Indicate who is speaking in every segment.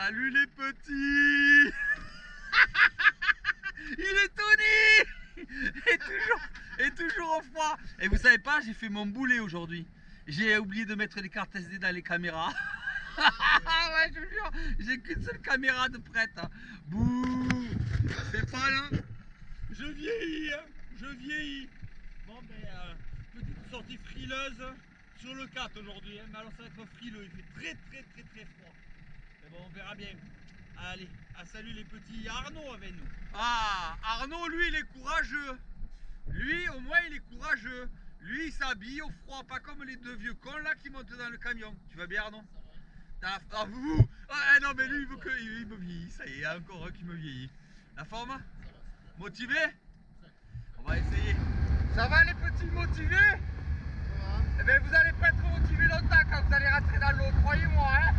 Speaker 1: Salut les petits. Il est tout nu. Et toujours au froid. Et vous savez pas, j'ai fait mon boulet aujourd'hui. J'ai oublié de mettre les cartes SD dans les caméras. Ouais, je vous jure, j'ai qu'une seule caméra de prête. Bouh. C'est pas là. Je vieillis, hein. Je vieillis. Bon ben, petite sortie frileuse sur le 4 aujourd'hui. Hein. Mais alors ça va être frileux, il fait très froid. Mais bon, on verra bien. Allez, salut les petits. Il y a Arnaud avec nous. Ah, Arnaud, lui, il est courageux. Lui, au moins, il est courageux. Lui, il s'habille au froid, pas comme les deux vieux cons là qui montent dans le camion. Tu vas bien, Arnaud? Ah, vous. Ah, non, mais lui, il veut que il me vieillit. Ça y est, encore un qui me vieillit. La forme? Motivé? On va essayer. Ça va, les petits motivés? Eh bien, vous n'allez pas être motivés longtemps quand vous allez rentrer dans l'eau, croyez-moi. Hein.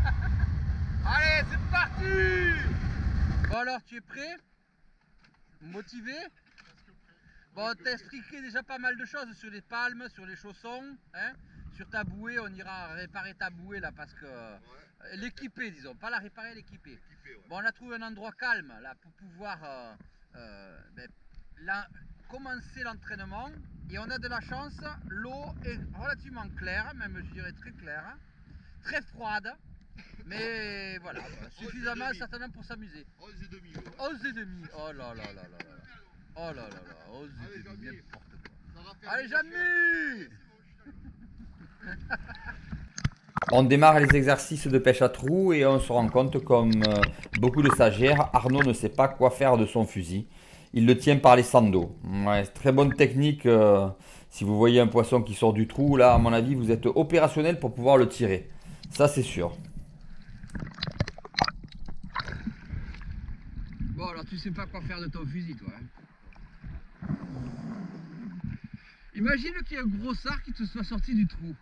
Speaker 1: Allez, c'est parti! Bon, alors, tu es prêt? Motivé? Bon, on t'a expliqué déjà pas mal de choses sur les palmes, sur les chaussons, hein? Sur ta bouée, on ira réparer ta bouée là parce que... Ouais. L'équiper, disons, pas la réparer, l'équiper. Ouais. Bon, on a trouvé un endroit calme là pour pouvoir commencer l'entraînement. Et on a de la chance, l'eau est relativement claire, même je dirais très claire, très froide. Mais voilà, suffisamment certainement pour s'amuser. 11,5. 11,5, oh là là là là là. Oh là là là, 11,5, n'importe quoi. Allez, Jamie!
Speaker 2: On démarre les exercices de pêche à trous et on se rend compte, comme beaucoup de stagiaires, Arnaud ne sait pas quoi faire de son fusil. Il le tient par les sandos. Ouais, très bonne technique. Si vous voyez un poisson qui sort du trou, là, à mon avis, vous êtes opérationnel pour pouvoir le tirer. Ça, c'est sûr.
Speaker 1: Bon, alors tu sais pas quoi faire de ton fusil, toi. Hein. Imagine qu'il y a un gros sard qui te soit sorti du trou.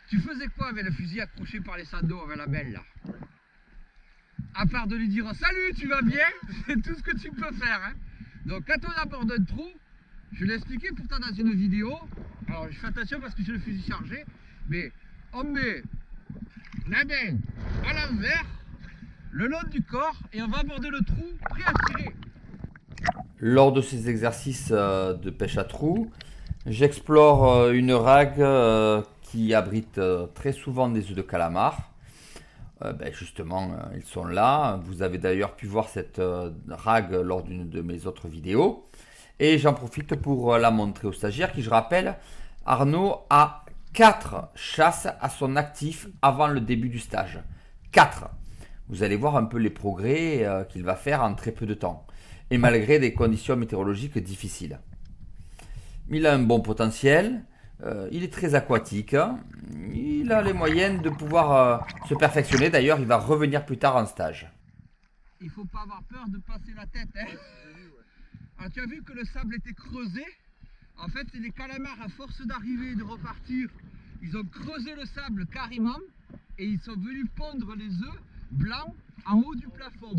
Speaker 1: Tu faisais quoi avec le fusil accroché par les sandos avec la belle là? À part de lui dire salut, tu vas bien? C'est tout ce que tu peux faire. Hein. Donc quand on aborde un trou, je l'ai expliqué pourtant dans une vidéo. Alors je fais attention parce que j'ai le fusil chargé, mais on met la main à l'envers, le long du corps, et on va aborder le trou, prêt à tirer.
Speaker 2: Lors de ces exercices de pêche à trous, j'explore une rague qui abrite très souvent des œufs de calamar. Justement, ils sont là. Vous avez d'ailleurs pu voir cette rague lors d'une de mes autres vidéos. Et j'en profite pour la montrer aux stagiaires qui, je rappelle, Arnaud a 4 chasses à son actif avant le début du stage. 4. Vous allez voir un peu les progrès qu'il va faire en très peu de temps. Et malgré des conditions météorologiques difficiles. Il a un bon potentiel. Il est très aquatique, il a les moyens de pouvoir se perfectionner. D'ailleurs, il va revenir plus tard en stage.
Speaker 1: Il ne faut pas avoir peur de passer la tête. Hein. Alors, tu as vu que le sable était creusé. En fait, les calamars, à force d'arriver et de repartir, ils ont creusé le sable carrément et ils sont venus pondre les œufs blancs en haut du plafond.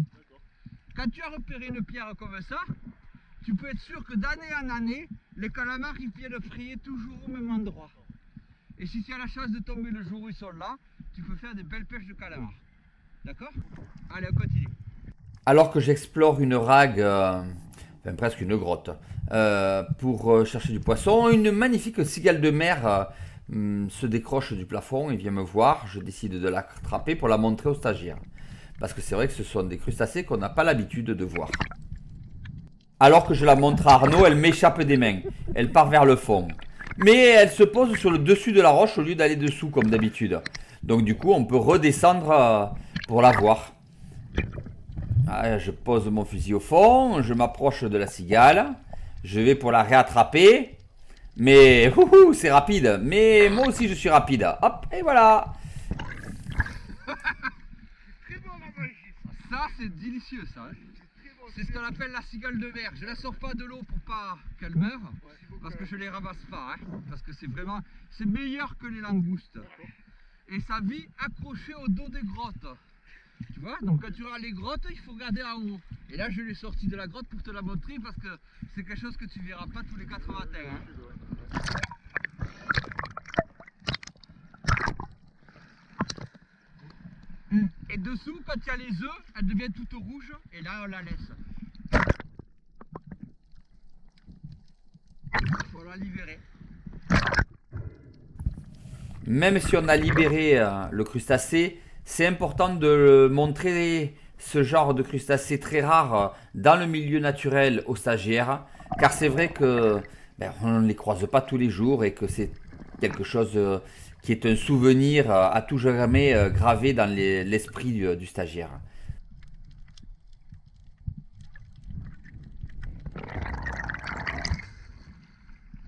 Speaker 1: Quand tu as repéré une pierre comme ça, tu peux être sûr que d'année en année, les calamars ils viennent frayer toujours au même endroit. Et si tu as la chance de tomber le jour où ils sont là, tu peux faire des belles pêches de calamars. D'accord? Allez, on continue.
Speaker 2: Alors que j'explore une rague, presque une grotte, pour chercher du poisson, une magnifique cigale de mer se décroche du plafond et vient me voir. Je décide de l'attraper pour la montrer aux stagiaires. Parce que c'est vrai que ce sont des crustacés qu'on n'a pas l'habitude de voir. Alors que je la montre à Arnaud, elle m'échappe des mains. Elle part vers le fond. Mais elle se pose sur le dessus de la roche au lieu d'aller dessous comme d'habitude. Donc du coup, on peut redescendre pour la voir. Je pose mon fusil au fond, je m'approche de la cigale. Je vais pour la réattraper. Mais c'est rapide. Mais moi aussi, je suis rapide. Hop, et voilà.
Speaker 1: Ça, c'est délicieux, ça. Hein. C'est ce qu'on appelle la cigale de mer. Je la sors pas de l'eau pour pas qu'elle meure, parce que je les ramasse pas, hein, parce que c'est meilleur que les langoustes. Et ça vit accroché au dos des grottes. Tu vois, donc quand tu regardes les grottes, il faut regarder en haut. Et là, je l'ai sorti de la grotte pour te la montrer, parce que c'est quelque chose que tu verras pas tous les 4 matins. Hein.
Speaker 3: Et dessous, quand il y a les œufs, elle devient toute rouge. Et là, on la laisse. Faut la libérer.
Speaker 2: Même si on a libéré le crustacé, c'est important de montrer ce genre de crustacés très rare dans le milieu naturel aux stagiaires, car c'est vrai que on ne les croise pas tous les jours et que c'est quelque chose qui est un souvenir à tout jamais gravé dans l'esprit du stagiaire.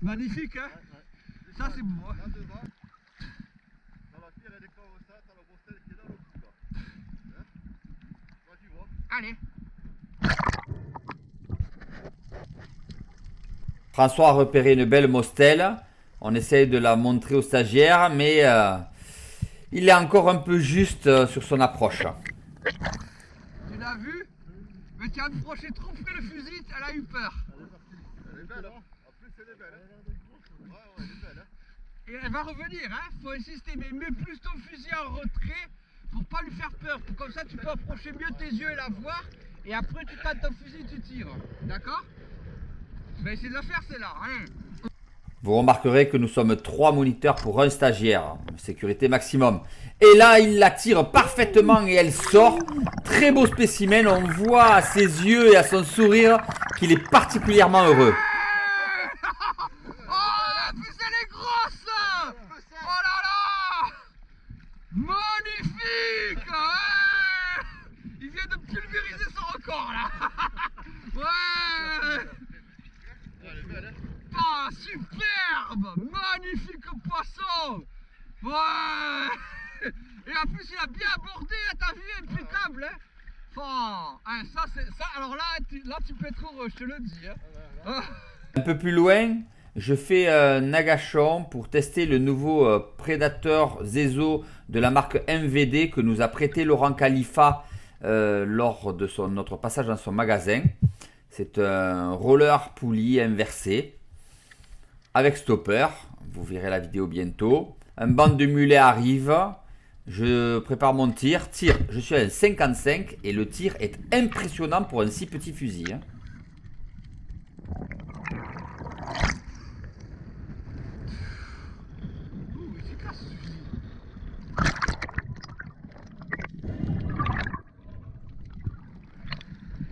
Speaker 3: Magnifique, hein? Ça, c'est beau. Hein? Allez.
Speaker 2: François a repéré une belle mostelle. On essaye de la montrer aux stagiaires, mais il est encore un peu juste sur son approche.
Speaker 3: Tu l'as vu? Mais tu as approché trop près le fusil, elle a eu peur.
Speaker 4: Elle est belle, hein? En plus, elle est belle. Hein? Ouais, elle est belle. Hein?
Speaker 3: Et elle va revenir, hein? Faut insister, mais mets plus ton fusil en retrait pour pas lui faire peur. Comme ça, tu peux approcher mieux tes yeux et la voir. Et après, tu tâtes ton fusil, tu tires. D'accord? Je vais essayer de la faire, celle-là. Allez.
Speaker 2: Vous remarquerez que nous sommes 3 moniteurs pour un stagiaire. Sécurité maximum. Et là, il la tire parfaitement et elle sort. Très beau spécimen. On voit à ses yeux et à son sourire qu'il est particulièrement heureux.
Speaker 3: Oh, la puce, elle est grosse! Oh là là! Magnifique! Ouais, il vient de pulvériser son record, là! Ouais!
Speaker 4: Elle est belle, hein?
Speaker 3: Ah, superbe! Magnifique poisson! Ouais! Et en plus, il a bien abordé, t'as vu, impeccable, hein? Oh, hein, ça, c'est ça. Alors là, tu peux être heureux, je te le dis. Hein? Ah.
Speaker 2: Un peu plus loin, je fais un agachon pour tester le nouveau Predator Zezo de la marque MVD que nous a prêté Laurent Khalifa lors de notre passage dans son magasin. C'est un roller poulie inversé avec stopper. Vous verrez la vidéo bientôt. Un banc de mulet arrive. Je prépare mon tir. Je suis à un 55 et le tir est impressionnant pour un si petit fusil. Hein.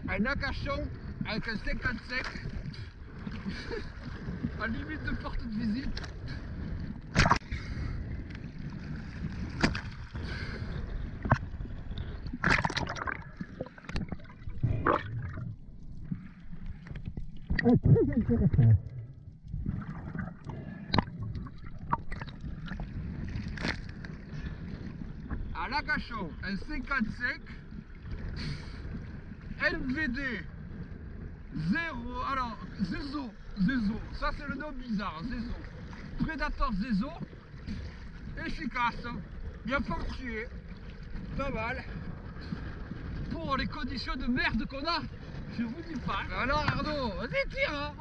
Speaker 3: Un agachon avec un 55 à limite de porte de visite. Très intéressant. À l'agachon, un 55 NVD 0, alors Zezo, ça c'est le nom bizarre, Zezo. Predator Zezo, efficace, bien fortifié, pas mal. Pour les conditions de merde qu'on a, je vous dis pas. Alors Arnaud, vas-y tire hein.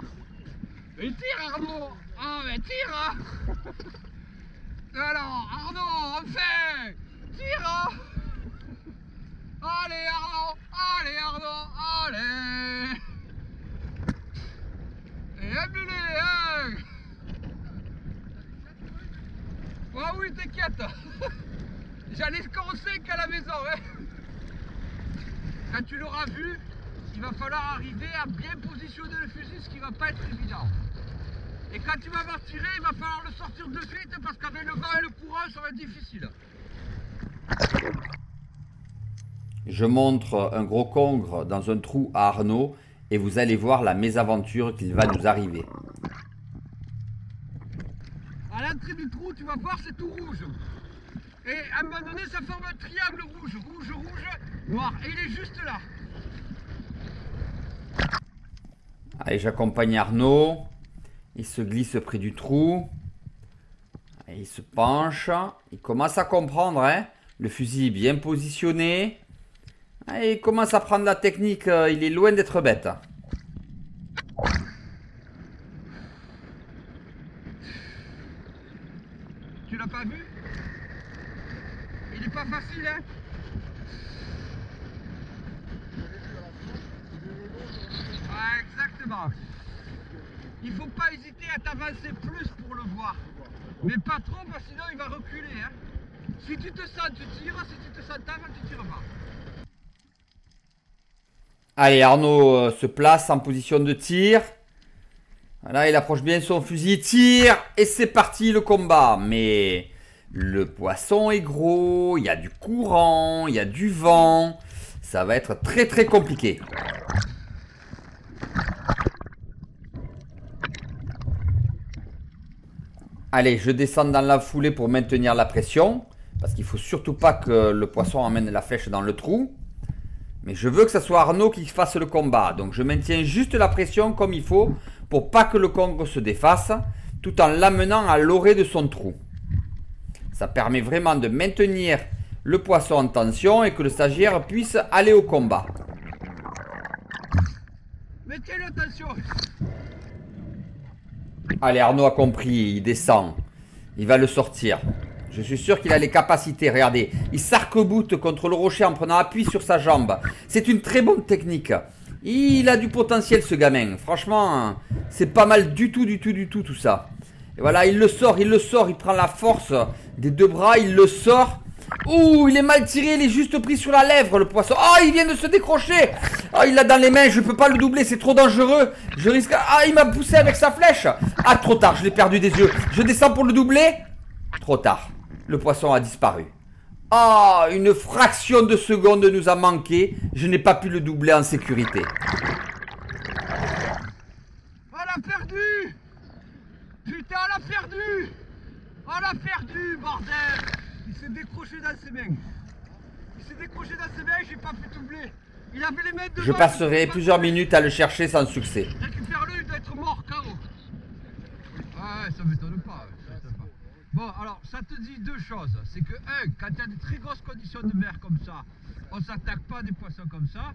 Speaker 3: Et tire Arnaud. Ah mais tire hein. Alors Arnaud, enfin tire hein. Allez Arnaud, allez. Et abulez hein. Ah oui t'inquiète. J'allais score 5 à la maison hein. Quand tu l'auras vu, il va falloir arriver à bien positionner le fusil, ce qui va pas être évident. Et quand tu vas avoir tiré, il va falloir le sortir de suite parce qu'avec le vent et le courant, ça va être difficile.
Speaker 2: Je montre un gros congre dans un trou à Arnaud et vous allez voir la mésaventure qu'il va nous arriver.
Speaker 3: À l'entrée du trou, tu vas voir, c'est tout rouge. Et à un moment donné, ça forme un triangle rouge, noir. Et il est juste là.
Speaker 2: Allez, j'accompagne Arnaud. Il se glisse près du trou. Et il se penche. Il commence à comprendre. Hein. Le fusil est bien positionné. Et il commence à prendre la technique. Il est loin d'être bête.
Speaker 3: Tu l'as pas vu? Il est pas facile, hein? Ah, exactement. Il faut pas hésiter à t'avancer plus pour le voir. Mais pas trop, parce que sinon il va reculer. Hein. Si tu te sens, tu tires. Si tu te sens tard, tu tires pas.
Speaker 2: Allez, Arnaud se place en position de tir. Voilà, il approche bien son fusil, tire, et c'est parti le combat. Mais le poisson est gros, il y a du courant, il y a du vent. Ça va être très très compliqué. Allez, je descends dans la foulée pour maintenir la pression. Parce qu'il ne faut surtout pas que le poisson emmène la flèche dans le trou. Mais je veux que ce soit Arnaud qui fasse le combat. Donc je maintiens juste la pression comme il faut pour pas que le congre se défasse, tout en l'amenant à l'orée de son trou. Ça permet vraiment de maintenir le poisson en tension et que le stagiaire puisse aller au combat.
Speaker 3: Mettez-le attention.
Speaker 2: Allez, Arnaud a compris, il descend. Il va le sortir. Je suis sûr qu'il a les capacités, regardez. Il s'arc-boute contre le rocher en prenant appui sur sa jambe. C'est une très bonne technique. Il a du potentiel ce gamin. Franchement, c'est pas mal du tout tout ça. Et voilà, il le sort, il prend la force des deux bras, il le sort. Ouh, il est mal tiré, il est juste pris sur la lèvre le poisson. Oh, il vient de se décrocher. Oh, il l'a dans les mains, je peux pas le doubler, c'est trop dangereux. Je risque... Ah, il m'a poussé avec sa flèche. Ah, trop tard, je l'ai perdu des yeux. Je descends pour le doubler. Trop tard, le poisson a disparu. Ah, une fraction de seconde nous a manqué. Je n'ai pas pu le doubler en sécurité.
Speaker 3: On l'a perdu. Putain, on l'a perdu. On l'a perdu, bordel. Il s'est décroché dans ses mains. Il s'est décroché dans ses mains, j'ai pas pu doubler. Il avait les mains devant.
Speaker 2: Je passerai plusieurs minutes à le chercher sans succès.
Speaker 3: Récupère-le, il doit être mort, KO. Ah ouais, ça m'étonne pas. Bon, alors, ça te dit deux choses. C'est que, quand il y a des très grosses conditions de mer comme ça, on s'attaque pas à des poissons comme ça.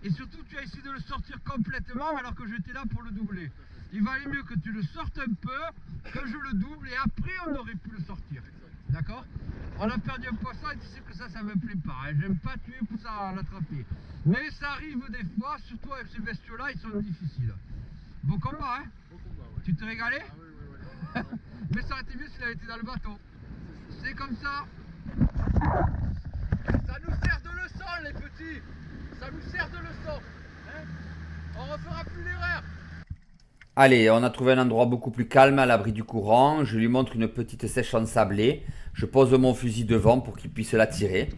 Speaker 3: Et surtout, tu as essayé de le sortir complètement alors que j'étais là pour le doubler. Il valait mieux que tu le sortes un peu, que je le double, et après, on aurait pu le sortir. D'accord? On a perdu un poisson et tu sais que ça me plaît pas. Hein. J'aime pas tuer pour ça l'attraper. Mais ça arrive des fois, surtout avec ces bestiaux-là, ils sont difficiles. Bon combat, hein?
Speaker 4: Bon combat, ouais.
Speaker 3: Tu te régalais?
Speaker 4: Ah oui.
Speaker 3: Mais ça aurait été mieux s'il avait été dans le bateau. C'est comme ça. Ça nous sert de leçon, les petits. Ça nous sert de leçon. Hein? On refera plus l'erreur.
Speaker 2: Allez, on a trouvé un endroit beaucoup plus calme à l'abri du courant. Je lui montre une petite sèche ensablée. Je pose mon fusil devant pour qu'il puisse la tirer.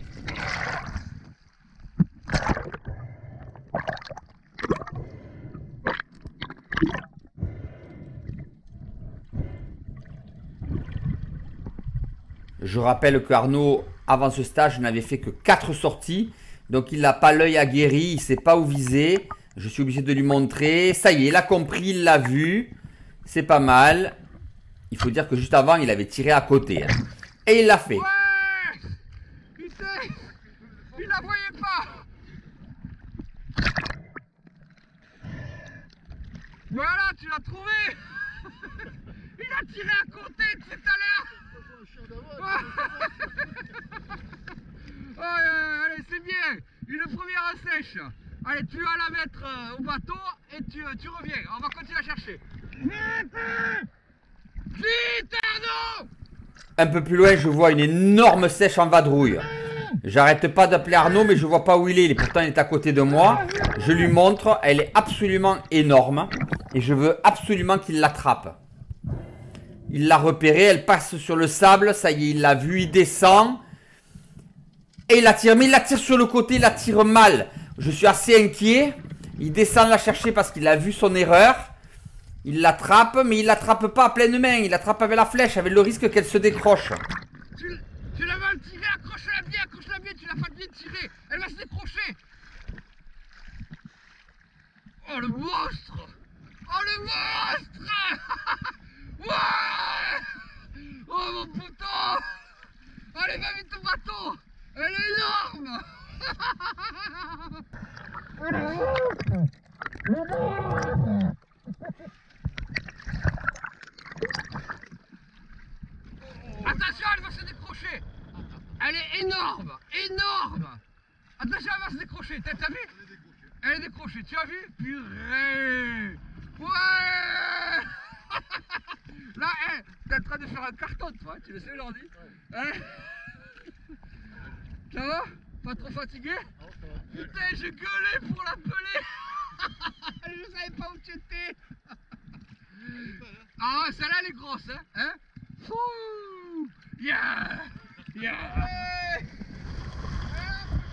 Speaker 2: Je rappelle qu'Arnaud, avant ce stage, n'avait fait que 4 sorties. Donc il n'a pas l'œil aguerri, il ne sait pas où viser. Je suis obligé de lui montrer. Ça y est, il a compris, il l'a vu. C'est pas mal. Il faut dire que juste avant, il avait tiré à côté. Hein. Et il l'a fait.
Speaker 3: Ouais! Putain! Il la voyait pas! Voilà, tu l'as trouvé! Il a tiré à côté tout à l'heure! Allez, c'est bien! Une première sèche! Allez, tu vas la mettre au bateau et tu reviens. On va continuer à chercher. Vite, Arnaud!
Speaker 2: Un peu plus loin, je vois une énorme sèche en vadrouille. J'arrête pas d'appeler Arnaud, mais je vois pas où il est. Pourtant, il est à côté de moi. Je lui montre. Elle est absolument énorme. Et je veux absolument qu'il l'attrape. Il l'a repérée. Elle passe sur le sable. Ça y est, il l'a vu. Il descend. Et il la tire. Mais il la tire sur le côté. Il la tire mal. Je suis assez inquiet. Il descend la chercher parce qu'il a vu son erreur. Il l'attrape, mais il l'attrape pas à pleine main. Il l'attrape avec la flèche, avec le risque qu'elle se décroche.
Speaker 3: Tu l'as mal tiré, accroche-la bien, tu l'as pas bien tiré. Elle va se décrocher. Oh le monstre! Oh le monstre! Ouais! Oh mon poteau! Allez, va vite au bateau! Elle est énorme! Attention, elle va se décrocher. Elle est énorme, énorme. Attention, elle va se décrocher, t'as vu?
Speaker 4: On est décroché.
Speaker 3: Elle est décrochée, tu as vu? Purée! Ouais! Là, t'es en train de faire un carton, toi, tu le sais aujourd'hui? Hein? Ça va? Pas trop fatigué?
Speaker 4: Non, ça va.
Speaker 3: Putain, j'ai gueulé pour l'appeler! Je savais pas où tu étais!
Speaker 4: Elle est belle, hein.
Speaker 3: Ah, celle-là, elle est grosse, hein? Fouh! Yeah! Yeah! Hey!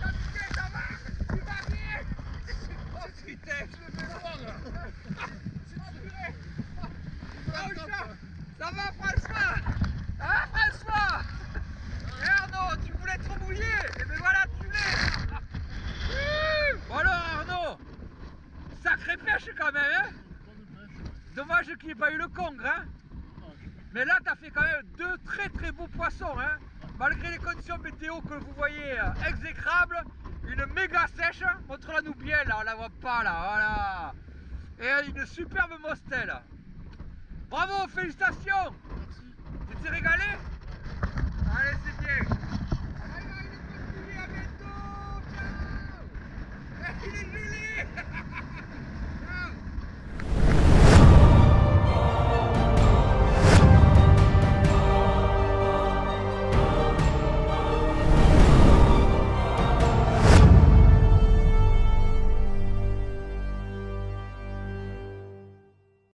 Speaker 3: Putain, ça va? Tu vas bien? Oh putain, je me fais voir là! Ça va François? Hein François? Eh Arnaud, tu voulais trop mouiller? Et ben voilà, tu l'es! Bon alors Arnaud, sacrée pêche quand même, hein?
Speaker 4: Bonne pêche.
Speaker 3: Dommage qu'il n'y ait pas eu le congre, hein? Mais là, t'as fait quand même deux très beaux poissons, hein? Malgré les conditions météo que vous voyez exécrables, une méga sèche, montre-la nous bien là, on la voit pas là, voilà. Et une superbe mostelle. Bravo, félicitations!
Speaker 4: Merci.
Speaker 3: Tu t'es régalé?